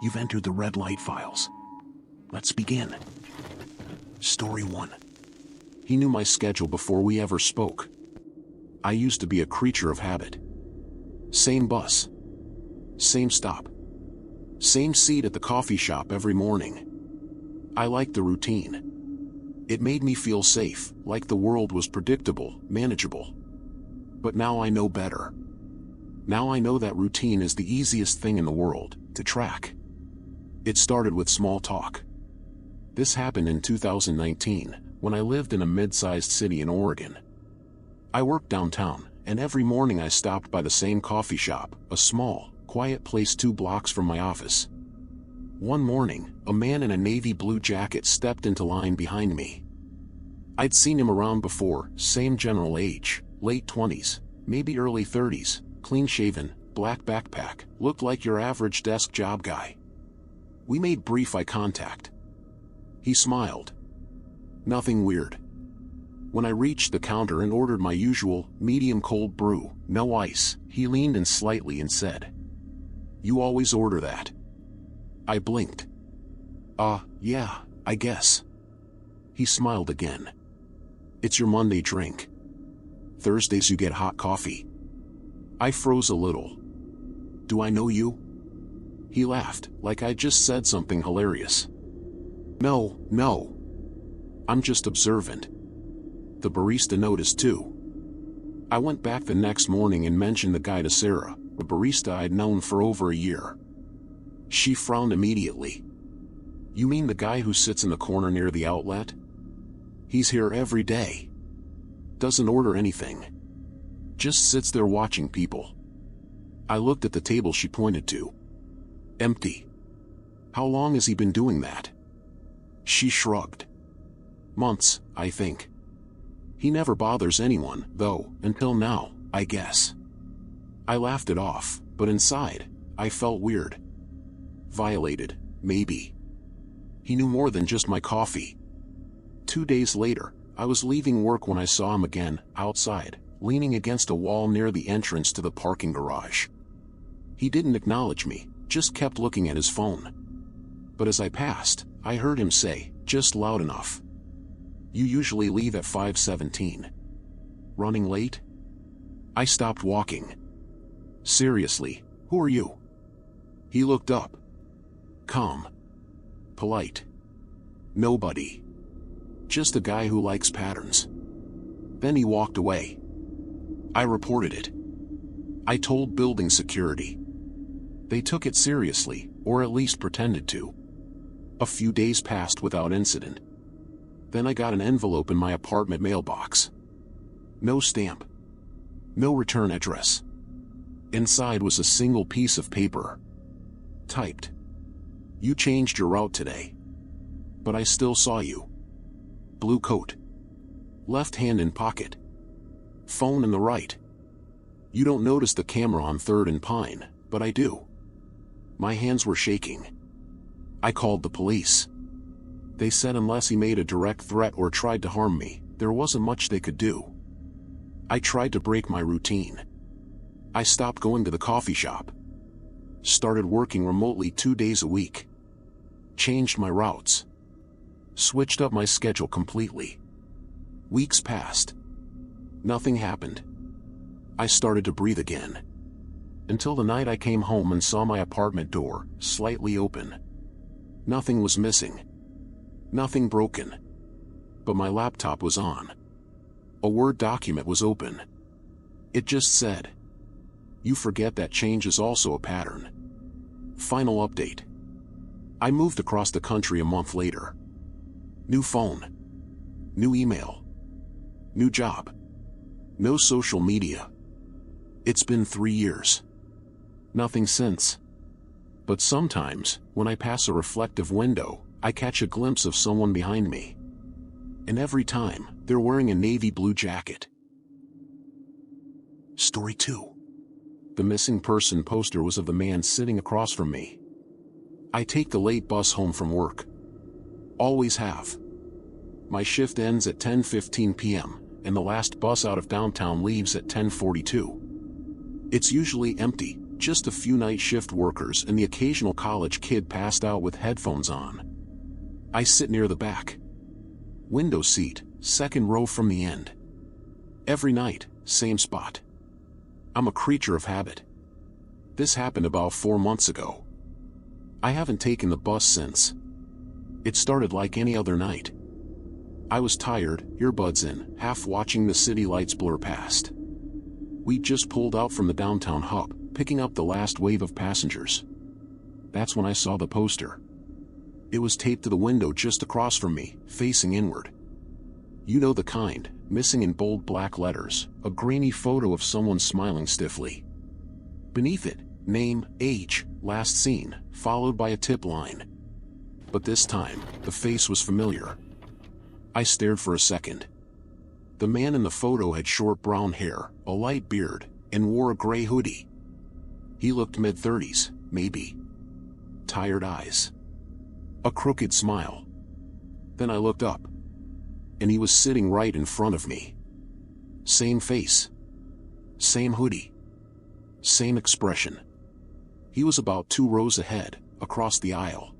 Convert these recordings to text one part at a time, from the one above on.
You've entered the red light files. Let's begin. Story 1. He knew my schedule before we ever spoke. I used to be a creature of habit. Same bus. Same stop. Same seat at the coffee shop every morning. I liked the routine. It made me feel safe, like the world was predictable, manageable. But now I know better. Now I know that routine is the easiest thing in the world to track. It started with small talk. This happened in 2019, when I lived in a mid-sized city in Oregon. I worked downtown, and every morning I stopped by the same coffee shop, a small, quiet place 2 blocks from my office. One morning, a man in a navy blue jacket stepped into line behind me. I'd seen him around before, same general age, late 20s, maybe early 30s, clean-shaven, black backpack, looked like your average desk job guy. We made brief eye contact. He smiled. Nothing weird. When I reached the counter and ordered my usual, medium cold brew, no ice, he leaned in slightly and said, "You always order that?" I blinked. Yeah, I guess." He smiled again. "It's your Monday drink. Thursdays you get hot coffee." I froze a little. "Do I know you?" He laughed, like I just said something hilarious. No. I'm just observant." The barista noticed too. I went back the next morning and mentioned the guy to Sarah, a barista I'd known for over a year. She frowned immediately. "You mean the guy who sits in the corner near the outlet? He's here every day. Doesn't order anything. Just sits there watching people." I looked at the table she pointed to. Empty. "How long has he been doing that?" She shrugged. "Months, I think. He never bothers anyone, though, until now, I guess." I laughed it off, but inside, I felt weird. Violated, maybe. He knew more than just my coffee. 2 days later, I was leaving work when I saw him again, outside, leaning against a wall near the entrance to the parking garage. He didn't acknowledge me, just kept looking at his phone. But as I passed, I heard him say, just loud enough, "You usually leave at 5:17. Running late?" I stopped walking. "Seriously, who are you?" He looked up. Calm. Polite. "Nobody. Just a guy who likes patterns." Then he walked away. I reported it. I told building security. They took it seriously, or at least pretended to. A few days passed without incident. Then I got an envelope in my apartment mailbox. No stamp. No return address. Inside was a single piece of paper. Typed, "You changed your route today. But I still saw you. Blue coat. Left hand in pocket. Phone in the right. You don't notice the camera on 3rd and Pine, but I do." My hands were shaking. I called the police. They said unless he made a direct threat or tried to harm me, there wasn't much they could do. I tried to break my routine. I stopped going to the coffee shop. Started working remotely 2 days a week. Changed my routes. Switched up my schedule completely. Weeks passed. Nothing happened. I started to breathe again. Until the night I came home and saw my apartment door, slightly open. Nothing was missing. Nothing broken. But my laptop was on. A Word document was open. It just said, "You forget that change is also a pattern. Final update." I moved across the country a month later. New phone. New email. New job. No social media. It's been 3 years. Nothing since. But sometimes, when I pass a reflective window, I catch a glimpse of someone behind me. And every time, they're wearing a navy blue jacket. Story 2. The missing person poster was of the man sitting across from me. I take the late bus home from work. Always have. My shift ends at 10:15 p.m., and the last bus out of downtown leaves at 10:42. It's usually empty, Just a few night shift workers and the occasional college kid passed out with headphones on. I sit near the back. Window seat, second row from the end. Every night, same spot. I'm a creature of habit. This happened about 4 months ago. I haven't taken the bus since. It started like any other night. I was tired, earbuds in, half watching the city lights blur past. We just pulled out from the downtown hub, picking up the last wave of passengers. That's when I saw the poster. It was taped to the window just across from me, facing inward. You know the kind, missing in bold black letters, a grainy photo of someone smiling stiffly. Beneath it, name, age, last seen, followed by a tip line. But this time, the face was familiar. I stared for a second. The man in the photo had short brown hair, a light beard, and wore a gray hoodie. He looked mid-30s, maybe. Tired eyes. A crooked smile. Then I looked up. And he was sitting right in front of me. Same face. Same hoodie. Same expression. He was about 2 rows ahead, across the aisle.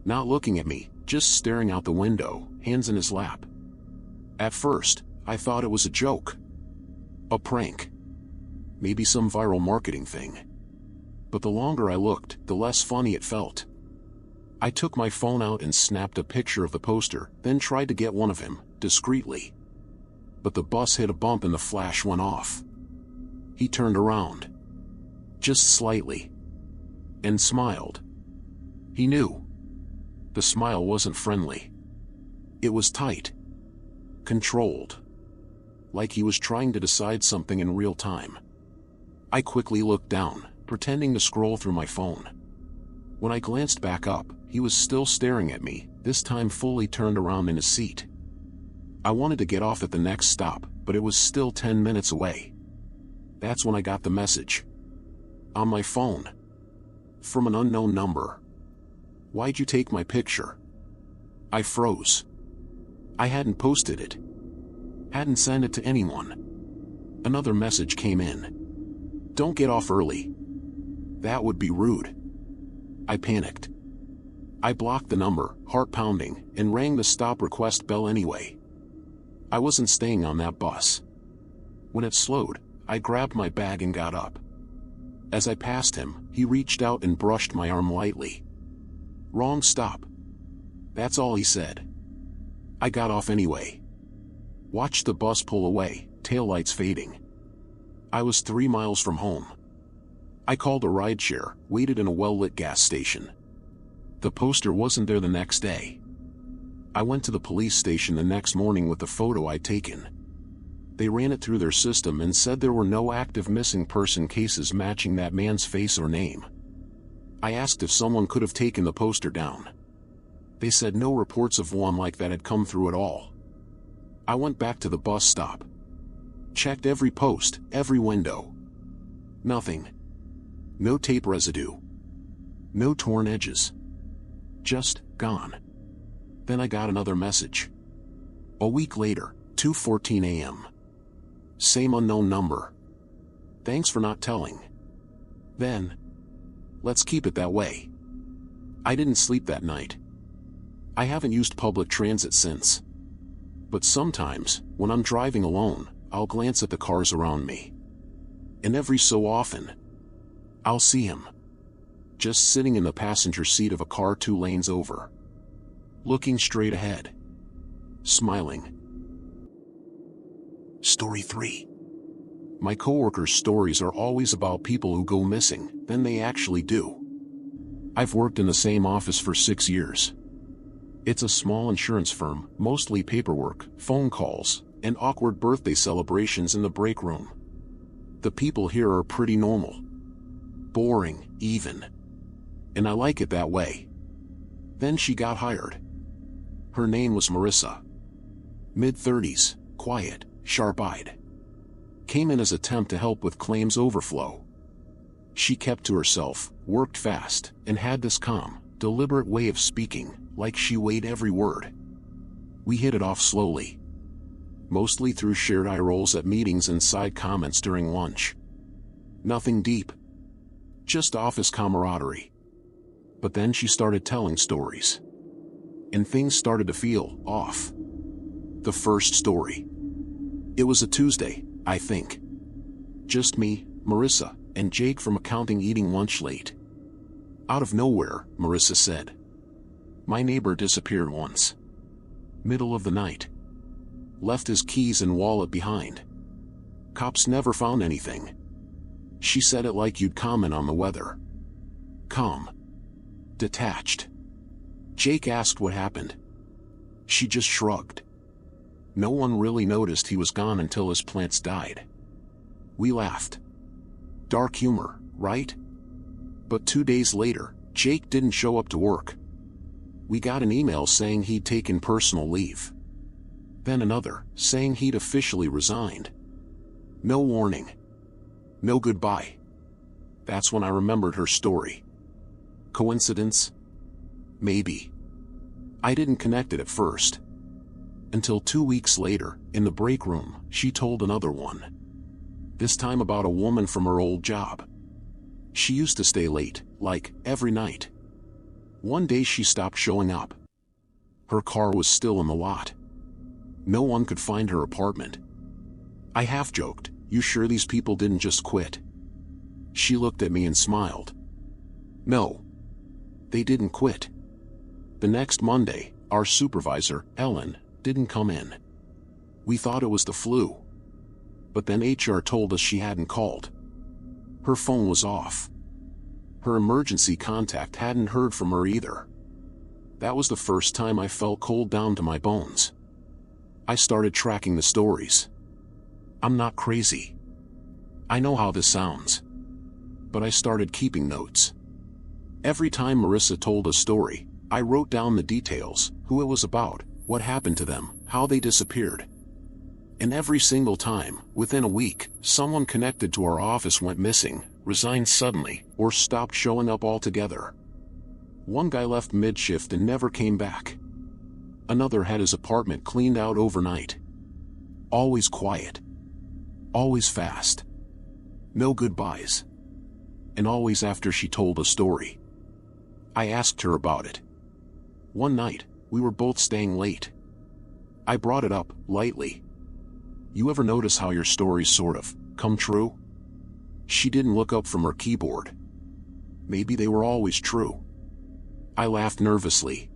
Not looking at me, just staring out the window, hands in his lap. At first, I thought it was a joke. A prank. Maybe some viral marketing thing. But the longer I looked, the less funny it felt. I took my phone out and snapped a picture of the poster, then tried to get one of him, discreetly. But the bus hit a bump and the flash went off. He turned around. Just slightly. And smiled. He knew. The smile wasn't friendly. It was tight. Controlled. Like he was trying to decide something in real time. I quickly looked down, pretending to scroll through my phone. When I glanced back up, he was still staring at me, this time fully turned around in his seat. I wanted to get off at the next stop, but it was still 10 minutes away. That's when I got the message. On my phone. From an unknown number. "Why'd you take my picture?" I froze. I hadn't posted it. Hadn't sent it to anyone. Another message came in. "Don't get off early. That would be rude." I panicked. I blocked the number, heart pounding, and rang the stop request bell anyway. I wasn't staying on that bus. When it slowed, I grabbed my bag and got up. As I passed him, he reached out and brushed my arm lightly. "Wrong stop." That's all he said. I got off anyway. Watched the bus pull away, taillights fading. I was 3 miles from home. I called a rideshare, waited in a well-lit gas station. The poster wasn't there the next day. I went to the police station the next morning with the photo I'd taken. They ran it through their system and said there were no active missing person cases matching that man's face or name. I asked if someone could have taken the poster down. They said no reports of one like that had come through at all. I went back to the bus stop. Checked every post, every window. Nothing. No tape residue. No torn edges. Just gone. Then I got another message. A week later, 2:14 a.m. Same unknown number. "Thanks for not telling." Then, "Let's keep it that way." I didn't sleep that night. I haven't used public transit since. But sometimes, when I'm driving alone, I'll glance at the cars around me. And every so often, I'll see him. Just sitting in the passenger seat of a car 2 lanes over. Looking straight ahead. Smiling. Story 3. My coworkers' stories are always about people who go missing, then they actually do. I've worked in the same office for 6 years. It's a small insurance firm, mostly paperwork, phone calls, and awkward birthday celebrations in the break room. The people here are pretty normal. Boring, even. And I like it that way. Then she got hired. Her name was Marissa. Mid-30s, quiet, sharp-eyed. Came in as a temp to help with claims overflow. She kept to herself, worked fast, and had this calm, deliberate way of speaking, like she weighed every word. We hit it off slowly. Mostly through shared eye rolls at meetings and side comments during lunch. Nothing deep. Just office camaraderie. But then she started telling stories. And things started to feel off. The first story. It was a Tuesday, I think. Just me, Marissa, and Jake from accounting eating lunch late. Out of nowhere, Marissa said. My neighbor disappeared once. Middle of the night. Left his keys and wallet behind. Cops never found anything. She said it like you'd comment on the weather. Calm. Detached. Jake asked what happened. She just shrugged. No one really noticed he was gone until his plants died. We laughed. Dark humor, right? But 2 days later, Jake didn't show up to work. We got an email saying he'd taken personal leave. Then another, saying he'd officially resigned. No warning. No goodbye. That's when I remembered her story. Coincidence? Maybe. I didn't connect it at first. Until 2 weeks later, in the break room, she told another one. This time about a woman from her old job. She used to stay late, like, every night. One day she stopped showing up. Her car was still in the lot. No one could find her apartment. I half joked, you sure these people didn't just quit? She looked at me and smiled. No. They didn't quit. The next Monday, our supervisor, Ellen, didn't come in. We thought it was the flu. But then HR told us she hadn't called. Her phone was off. Her emergency contact hadn't heard from her either. That was the first time I felt cold down to my bones. I started tracking the stories. I'm not crazy. I know how this sounds. But I started keeping notes. Every time Marissa told a story, I wrote down the details, who it was about, what happened to them, how they disappeared. And every single time, within a week, someone connected to our office went missing, resigned suddenly, or stopped showing up altogether. One guy left mid-shift and never came back. Another had his apartment cleaned out overnight. Always quiet. Always fast. No goodbyes. And always after she told a story. I asked her about it. One night, we were both staying late. I brought it up, lightly. You ever notice how your stories sort of come true? She didn't look up from her keyboard. Maybe they were always true. I laughed nervously.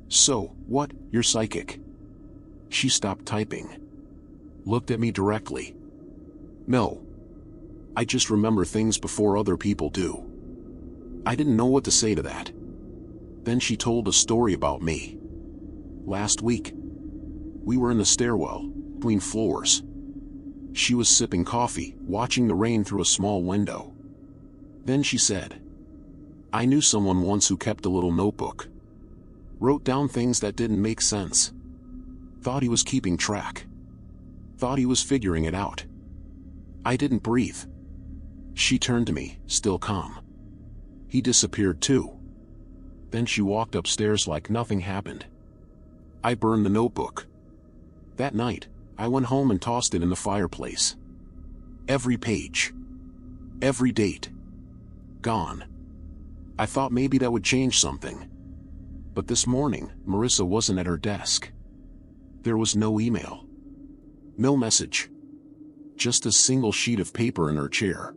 So, what, you're psychic? She stopped typing. Looked at me directly. No. I just remember things before other people do. I didn't know what to say to that. Then she told a story about me. Last week. We were in the stairwell, between floors. She was sipping coffee, watching the rain through a small window. Then she said, I knew someone once who kept a little notebook. Wrote down things that didn't make sense. Thought he was keeping track. Thought he was figuring it out. I didn't breathe. She turned to me, still calm. He disappeared too. Then she walked upstairs like nothing happened. I burned the notebook. That night, I went home and tossed it in the fireplace. Every page. Every date. Gone. I thought maybe that would change something. But this morning, Marissa wasn't at her desk. There was no email. No message. Just a single sheet of paper in her chair.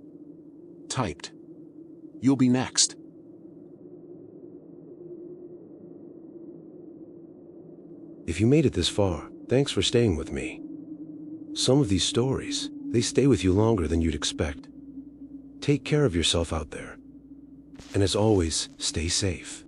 Typed. You'll be next. If you made it this far, thanks for staying with me. Some of these stories, they stay with you longer than you'd expect. Take care of yourself out there. And as always, stay safe.